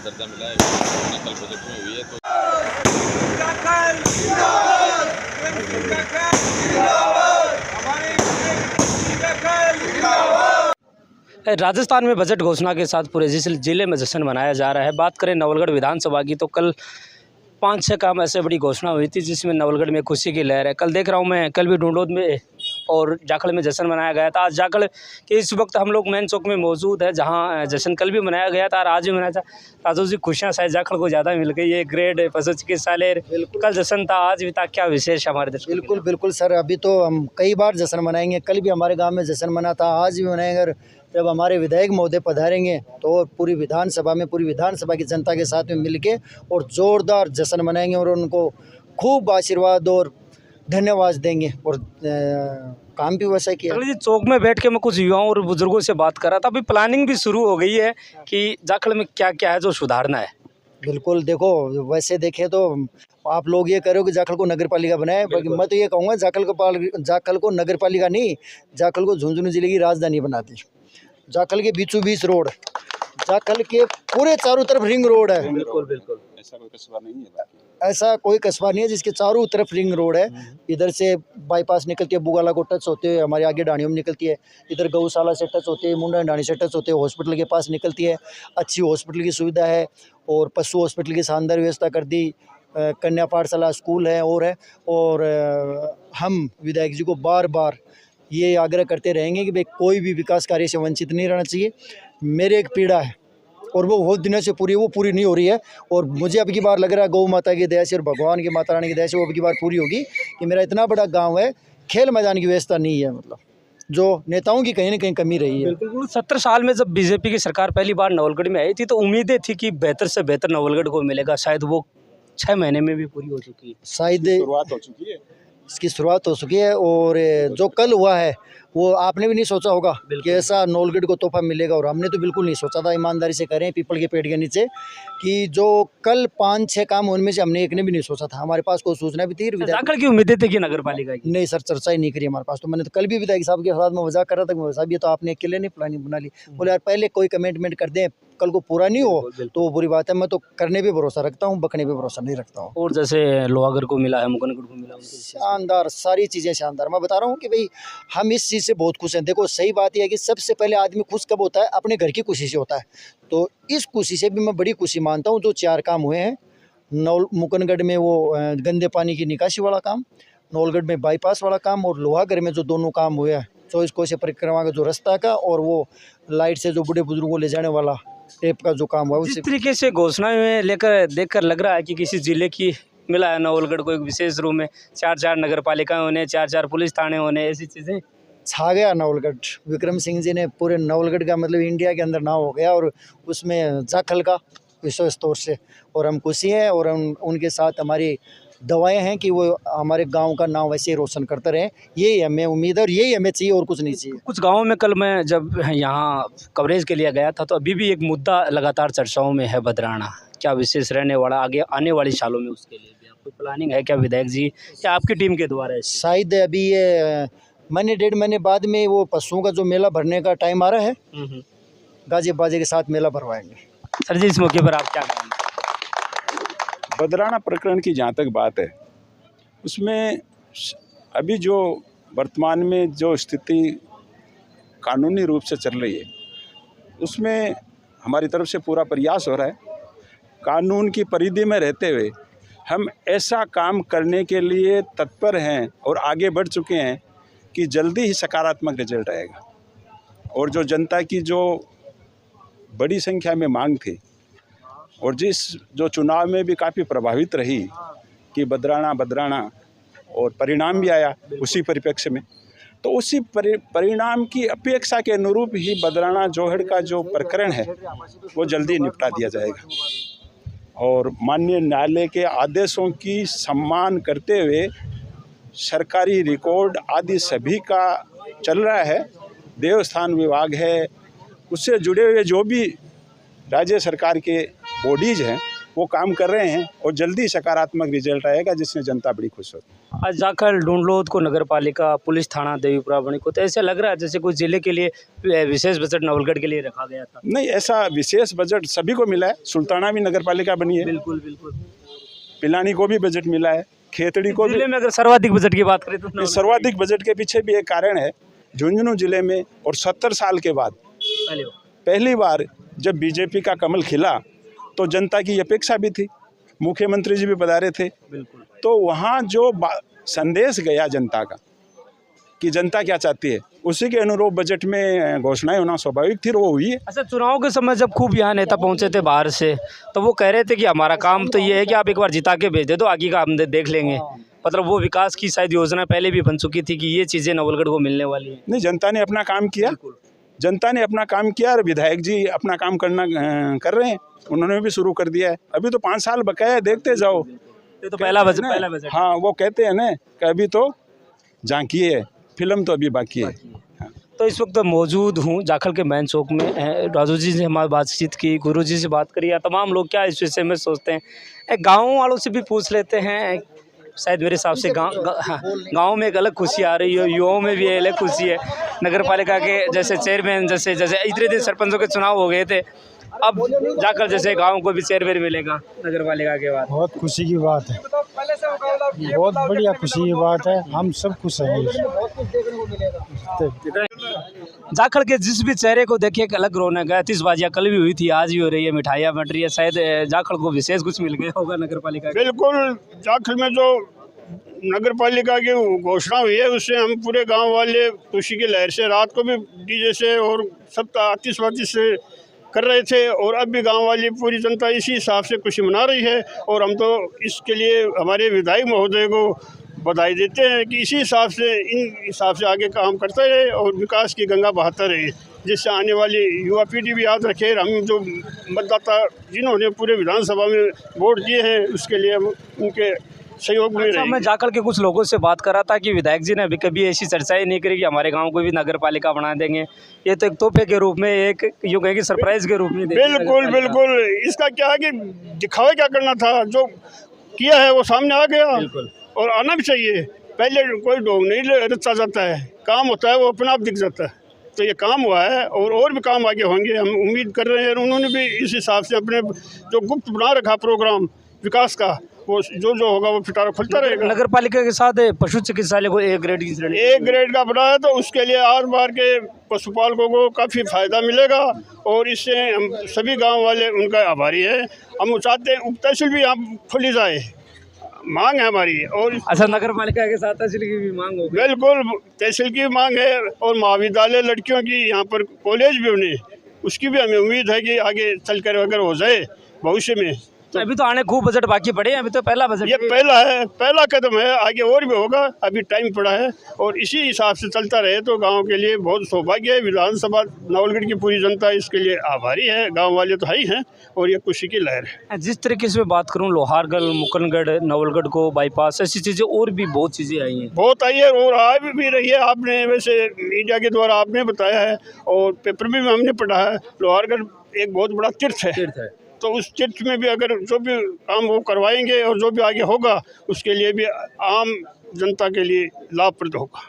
दर्जा मिला है, कल बजट में हुई है। तो राजस्थान में बजट घोषणा के साथ पूरे जिले में जश्न मनाया जा रहा है। बात करें नवलगढ़ विधानसभा की तो कल 5-6 काम ऐसे बड़ी घोषणा हुई थी जिसमें नवलगढ़ में खुशी की लहर है। कल देख रहा हूँ मैं, कल भी ढूंढोद में और जाखड़ में जश्न मनाया गया था। आज जाखड़ के इस वक्त हम लोग मेन चौक में मौजूद है जहाँ जश्न कल भी मनाया गया था और आज भी मनाया था। राजू जी, खुशियाँ शायद जाखड़ को ज़्यादा मिल गई है। ग्रेड पशु चिकित्सालय कल जश्न था, आज भी था, क्या विशेष हमारे दर्शक? बिल्कुल बिल्कुल सर, अभी तो हम कई बार जश्न मनाएंगे। कल भी हमारे गांव में जश्न मना था, आज भी मनाएंगे। और जब हमारे विधायक महोदय पधारेंगे तो पूरी विधानसभा की जनता के साथ में मिलके और जोरदार जश्न मनाएंगे और उनको खूब आशीर्वाद और धन्यवाद देंगे। और काम भी वैसा किया। जी, चौक में बैठ के मैं कुछ युवाओं और बुजुर्गों से बात कर रहा था। अभी प्लानिंग भी शुरू हो गई है कि जाखड़ में क्या क्या है जो सुधारना है। बिल्कुल, देखो वैसे देखें तो आप लोग ये करो कि जाखड़ को नगर पालिका बनाए, बाकी मैं तो ये कहूँगा जाखड़ को नगर पालिका नहीं, जाखड़ को झुंझुनू जिले की राजधानी बना दी। जाखड़ के बीचों बीच रोड, जाखड़ के पूरे चारों तरफ रिंग रोड है। बिल्कुल बिल्कुल, ऐसा कोई कस्बा नहीं है, ऐसा कोई कस्बा नहीं है जिसके चारों तरफ रिंग रोड है। इधर से बाईपास निकलती है, बुगाला को टच होते हुए हमारे आगे डाणियों में निकलती है। इधर गौशाला से टच होते हैं, मुंडा डाणी से टच होते हैं, हॉस्पिटल के पास निकलती है। अच्छी हॉस्पिटल की सुविधा है और पशु हॉस्पिटल की शानदार व्यवस्था कर दी। कन्या पाठशाला स्कूल है और हम विधायक जी को बार बार ये आग्रह करते रहेंगे कि भाई कोई भी विकास कार्य से वंचित नहीं रहना चाहिए। मेरे एक पीड़ा है और वो बहुत दिनों से वो पूरी नहीं हो रही है और मुझे अब की बार लग रहा है गौ माता की दया से और भगवान की माता रानी की दया से वो अब की बार पूरी होगी कि मेरा इतना बड़ा गांव है, खेल मैदान की व्यवस्था नहीं है। मतलब जो नेताओं की कहीं ना कहीं कमी रही है। बिल्कुल। 70 साल में जब बीजेपी की सरकार पहली बार नवलगढ़ में आई थी तो उम्मीदें थी कि बेहतर से बेहतर नवलगढ़ को मिलेगा। शायद वो 6 महीने में भी पूरी हो चुकी है। शायद शुरुआत हो चुकी है, इसकी शुरुआत हो चुकी है। और जो कल हुआ है वो आपने भी नहीं सोचा होगा कि ऐसा नवलगढ़ को तोहफा मिलेगा, और हमने तो बिल्कुल नहीं सोचा था। ईमानदारी से करें पीपल के पेड़ के नीचे कि जो कल 5-6 काम उनमें से हमने एक ने भी नहीं सोचा था। हमारे पास कोई सूचना भी थी जाखड़ की उम्मीदें थी कि नगर पालिका की? नहीं सर, चर्चा ही नहीं करी हमारे पास। तो मैंने तो कल भी विधायक साहब के साथ में मजाक कर रहा था, साहब ये तो आपने अकेले नहीं प्लानिंग बना ली। बोले यार पहले कोई कमिटमेंट कर दें, कल को पूरा नहीं हो तो वो बुरी बात है। मैं तो करने पे भरोसा रखता हूँ, बकने पे भरोसा नहीं रखता हूँ। और जैसे लोहागढ़ को मिला है, मुकनगढ़ को मिला, शानदार, सारी चीज़ें शानदार। मैं बता रहा हूँ कि भाई हम इस चीज़ से बहुत खुश हैं। देखो सही बात यह है कि सबसे पहले आदमी खुश कब होता है? अपने घर की खुशी से होता है। तो इस खुशी से भी मैं बड़ी खुशी मानता हूँ जो 4 काम हुए हैं। मुकनगढ़ में वो गंदे पानी की निकासी वाला काम, नवलगढ़ में बाईपास वाला काम और लोहागढ़ में जो दोनों काम हुए हैं 24 कोस परिक्रमा का जो रास्ता का और वो लाइट से जो बूढ़े बुजुर्गों को ले जाने वाला टेप का जो काम हुआ। जिस तरीके से घोषणा में लेकर देखकर लग रहा है कि किसी जिले की मिला है नवलगढ़ को एक विशेष रूप में। 4-4 नगर पालिकाएं होने, 4-4 पुलिस थाने होने, ऐसी चीज़ें छा गया नवलगढ़। विक्रम सिंह जी ने पूरे नवलगढ़ का मतलब इंडिया के अंदर नाम हो गया और उसमें जाखड़ का विशेष तौर से। और हम खुशी हैं और उनके साथ हमारी दवाएं हैं कि वो हमारे गांव का नाम वैसे ही रोशन करते रहें। यही हमें उम्मीद है और यही हमें चाहिए और कुछ नहीं चाहिए। कुछ गाँवों में कल मैं जब यहाँ कवरेज के लिए गया था तो अभी भी एक मुद्दा लगातार चर्चाओं में है, बदराना। क्या विशेष रहने वाला आगे आने वाली सालों में उसके लिए भी आपको प्लानिंग है क्या विधायक जी या आपकी टीम के द्वारा? शायद अभी ये महीने 1.5 महीने बाद में वो पशुओं का जो मेला भरने का टाइम आ रहा है, गाजे बाजे के साथ मेला भरवाएंगे। सर जी, इस मौके पर आप क्या कहेंगे? बदराना प्रकरण की जहाँ तक बात है, उसमें अभी जो वर्तमान में जो स्थिति कानूनी रूप से चल रही है उसमें हमारी तरफ से पूरा प्रयास हो रहा है। कानून की परिधि में रहते हुए हम ऐसा काम करने के लिए तत्पर हैं और आगे बढ़ चुके हैं कि जल्दी ही सकारात्मक रिजल्ट आएगा। और जो जनता की जो बड़ी संख्या में मांग थी और जो चुनाव में भी काफ़ी प्रभावित रही कि बदराना और परिणाम भी आया उसी परिप्रेक्ष्य में, तो उसी परिणाम की अपेक्षा के अनुरूप ही बदराना जोहड़ का जो प्रकरण है वो जल्दी निपटा दिया जाएगा। और माननीय न्यायालय के आदेशों की सम्मान करते हुए सरकारी रिकॉर्ड आदि सभी का चल रहा है। देवस्थान विभाग है, उससे जुड़े हुए जो भी राज्य सरकार के बॉडीज़ हैं वो काम कर रहे हैं और जल्दी सकारात्मक रिजल्ट आएगा जिससे जनता बड़ी खुश होती है। आज जाखल ढूंढलोद को नगर पालिका पुलिस थाना देवीपुरा बनी को, तो ऐसा लग रहा है जैसे कुछ जिले के लिए विशेष बजट नवलगढ़ के लिए रखा गया था। नहीं, ऐसा विशेष बजट सभी को मिला है। सुल्ताना भी नगर पालिका बनी है, बिल्कुल बिल्कुल। पिलानी को भी बजट मिला है, खेतड़ी को भी। जिले में अगर सर्वाधिक बजट की बात करें तो इस सर्वाधिक बजट के पीछे भी एक कारण है। झुंझुनू जिले में और 70 साल के बाद पहली बार जब बीजेपी का कमल खिला तो जनता की अपेक्षा भी थी, मुख्यमंत्री जी भी पधारे थे, बिल्कुल। तो वहाँ जो संदेश गया जनता का कि जनता क्या चाहती है, उसी के अनुरूप बजट में घोषणाएं होना स्वाभाविक थी और वो हुई है। अच्छा, चुनाव के समय जब खूब यहाँ नेता पहुँचे थे बाहर से, तो वो कह रहे थे कि हमारा काम तो ये है कि आप एक बार जिता के भेज दे दो, आगे का हम देख लेंगे। मतलब वो विकास की शायद योजना पहले भी बन चुकी थी कि ये चीज़ें नवलगढ़ को मिलने वाली हैं। नहीं, जनता ने अपना काम किया, जनता ने अपना काम किया और विधायक जी अपना काम कर रहे हैं। उन्होंने भी शुरू कर दिया है। अभी तो 5 साल बकाया है, देखते जाओ। ये तो पहला बजट। हाँ, वो कहते हैं ना कि अभी तो झांकी है, फिल्म तो अभी बाकी है। तो इस वक्त मौजूद हूँ जाखल के मैन चौक में। राजू जी से हमारी बातचीत की, गुरु जी से बात करी, या तमाम लोग क्या इस विषय में सोचते हैं। गाँव वालों से भी पूछ लेते हैं। शायद मेरे हिसाब से गाँव में एक अलग खुशी आ रही है, युवाओं में भी अलग खुशी है। नगर पालिका के जैसे चेयरमैन, जैसे इतने दिन सरपंचों के चुनाव हो गए थे, अब जाकर जैसे गाँव को भी चेयरमैन मिलेगा नगर पालिका के बाद। बहुत खुशी की बात है, बहुत बढ़िया खुशी की बात है। हम सब खुश हैं। जाखल के जिस भी चेहरे को देखिए एक अलग रौनक है। आतिशबाजियाँ कल भी हुई थी, आज भी हो रही है, मिठाइयाँ बट रही है। शायद जाखल को विशेष कुछ मिल गया होगा नगर पालिका। बिल्कुल, जाखल में जो नगर पालिका की घोषणा हुई है उससे हम पूरे गांव वाले खुशी की लहर से रात को भी डीजे से और सब आतिशबाजी से कर रहे थे, और अब भी गांव वाली पूरी जनता इसी हिसाब से खुशी मना रही है। और हम तो इसके लिए हमारे विधायक महोदय को बधाई देते हैं कि इसी हिसाब से, इन हिसाब से आगे काम करते रहे और विकास की गंगा बहाता रहे, जिससे आने वाली युवा पीढ़ी भी याद रखे। हम जो मतदाता जिन्होंने पूरे विधानसभा में वोट दिए हैं उसके लिए हम उनके सहयोग में रहे। मैं जाखल के कुछ लोगों से बात कर रहा था कि विधायक जी ने अभी कभी ऐसी चर्चा ही नहीं करी कि हमारे गांव को भी नगर पालिका बना देंगे। ये तो एक तोहफे के रूप में, एक यूँ कहें कि सरप्राइज के रूप में। बिल्कुल, इसका क्या है कि दिखावा क्या करना था, जो किया है वो सामने आ गया और आना भी चाहिए। पहले कोई ढोंग नहीं रचा जाता है, काम होता है वो अपने आप दिख जाता है। तो ये काम हुआ है और भी काम आगे होंगे, हम उम्मीद कर रहे हैं। उन्होंने भी इस हिसाब से अपने जो गुप्त बना रखा प्रोग्राम विकास का, वो जो होगा वो फिटारा खुलता रहेगा। नगर पालिका के साथ पशु चिकित्सालय को A ग्रेड की श्रेणी, A ग्रेड का बनाया तो उसके लिए आर बार के पशुपालकों को काफ़ी फ़ायदा मिलेगा और इससे हम सभी गांव वाले उनका आभारी है। हम चाहते हैं उप तहसील भी यहाँ खुली जाए, मांग है हमारी। और अच्छा, नगर पालिका के साथ तहसील की भी मांग होगी। बिल्कुल, तहसील की मांग है और महाविद्यालय लड़कियों की यहाँ पर कॉलेज भी बने, उसकी भी हमें उम्मीद है कि आगे चलकर अगर हो जाए भविष्य में। तो अभी तो आने खूब बजट बाकी पड़े हैं, अभी तो पहला बजट, ये पहला कदम है, आगे और भी होगा, अभी टाइम पड़ा है। और इसी हिसाब से चलता रहे तो गांव के लिए बहुत सौभाग्य है। विधानसभा नवलगढ़ की पूरी जनता इसके लिए आभारी है, गांव वाले तो है ही हैं, और ये खुशी की लहर है। जिस तरीके से मैं बात करूं, लोहारगढ़, मुकनगढ़, नवलगढ़ को बाईपास, ऐसी चीज़ें और भी बहुत चीज़ें आई हैं, बहुत आई है और आ भी रही है। आपने वैसे मीडिया के द्वारा आपने बताया है और पेपर में भी हमने पढ़ा है, लोहारगढ़ एक बहुत बड़ा तीर्थ है। तो उस तीर्थ में भी अगर जो भी काम वो करवाएंगे और जो भी आगे होगा उसके लिए भी आम जनता के लिए लाभप्रद होगा।